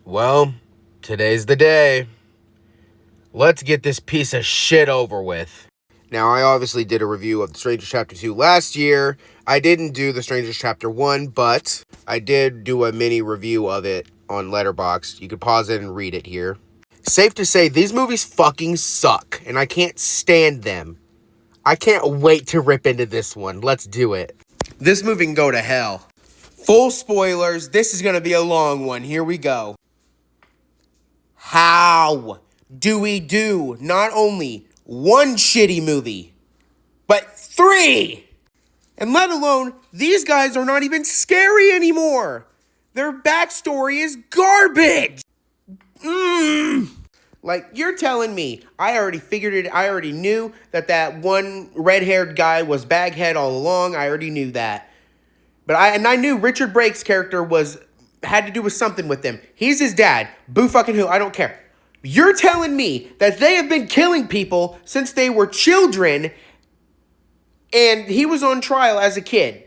Well, today's the day. Let's get this piece of shit over with. Now, I obviously did a review of The Strangers Chapter 2 last year. I didn't do The Strangers Chapter 1, but I did do a mini review of it on Letterboxd. You could pause it and read it here. Safe to say, these movies fucking suck, and I can't stand them. I can't wait to rip into this one. Let's do it. This movie can go to hell. Full spoilers. This is going to be a long one. Here we go. How do we do not only one shitty movie, but 3? And let alone, these guys are not even scary anymore. Their backstory is garbage. Like, you're telling me, I already figured it, I already knew that one red-haired guy was Baghead all along. I already knew that. But I knew Richard Brake's character had to do with something with them. He's his dad. Boo fucking who, I don't care. You're telling me that they have been killing people since they were children, and he was on trial as a kid.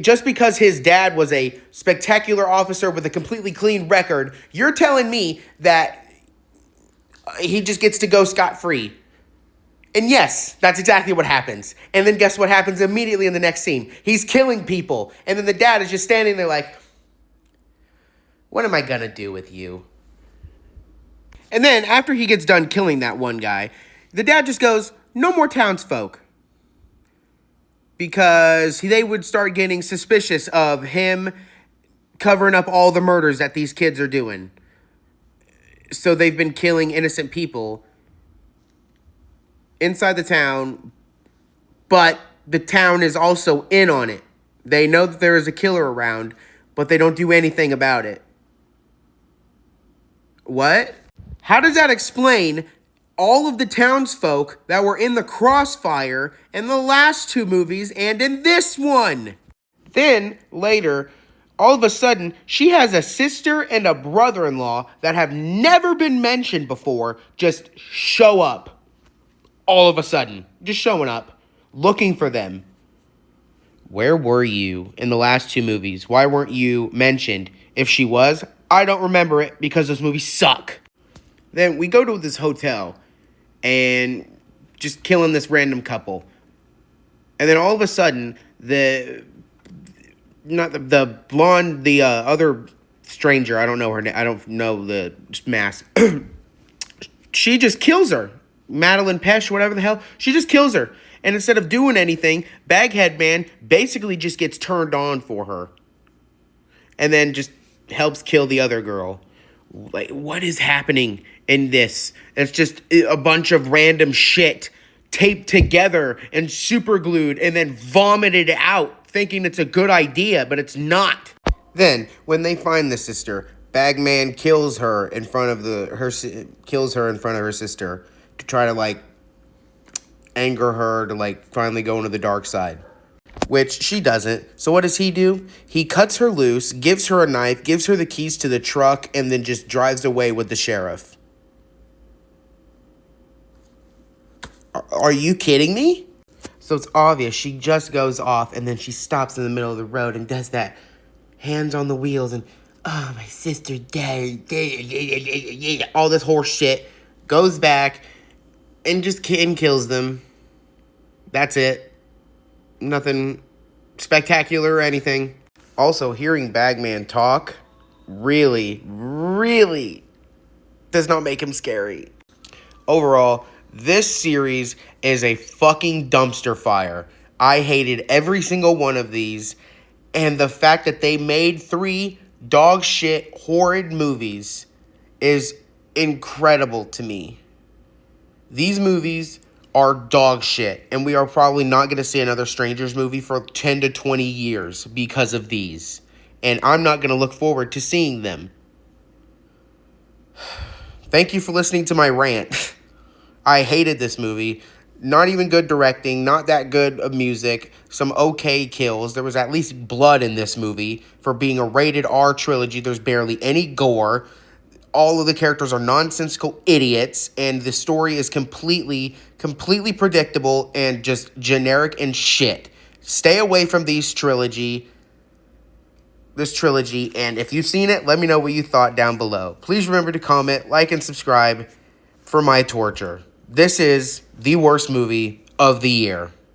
Just because his dad was a spectacular officer with a completely clean record, you're telling me that he just gets to go scot-free. And yes, that's exactly what happens. And then guess what happens immediately in the next scene? He's killing people. And then the dad is just standing there like, what am I gonna do with you? And then after he gets done killing that one guy, the dad just goes, no more townsfolk. Because they would start getting suspicious of him covering up all the murders that these kids are doing. So they've been killing innocent people inside the town, but the town is also in on it. They know that there is a killer around, but they don't do anything about it. What? How does that explain all of the townsfolk that were in the crossfire in the last 2 movies and in this one? Then, later, all of a sudden, she has a sister and a brother-in-law that have never been mentioned before just show up. All of a sudden. Just showing up. Looking for them. Where were you in the last 2 movies? Why weren't you mentioned? If she was, I don't remember it because those movies suck. Then we go to this hotel and just killing this random couple. And then all of a sudden, the blonde, the other stranger, I don't know her name, I don't know the mask. She just kills her. Madeline Pesh, whatever the hell. She just kills her. And instead of doing anything, Baghead Man basically just gets turned on for her. And then just helps kill the other girl. Like, what is happening in this? It's just a bunch of random shit taped together and super glued and then vomited out, thinking it's a good idea, but it's not. Then, when they find the sister, Bagman kills her in front of her sister to try to, like, anger her to, like, finally go into the dark side. Which she doesn't. So what does he do? He cuts her loose, gives her a knife, gives her the keys to the truck, and then just drives away with the sheriff. Are you kidding me? So it's obvious. She just goes off, and then she stops in the middle of the road and does that hands on the wheels and, oh, my sister dead. All this horse shit. Goes back and just kills them. That's it. Nothing spectacular or anything. Also, hearing Bagman talk really, really does not make him scary. Overall, this series is a fucking dumpster fire. I hated every single one of these. And the fact that they made 3 dog shit, horrid movies is incredible to me. These movies are dog shit, and we are probably not going to see another Strangers movie for 10 to 20 years because of these. And I'm not going to look forward to seeing them. Thank you for listening to my rant. I hated this movie. Not even good directing, not that good of music, some okay kills. There was at least blood in this movie. For being a rated R trilogy, there's barely any gore. All of the characters are nonsensical idiots, and the story is completely predictable and just generic and shit. Stay away from these trilogy. this trilogy. And if you've seen it, let me know what you thought down below. Please remember to comment, like, and subscribe for my torture. This is the worst movie of the year.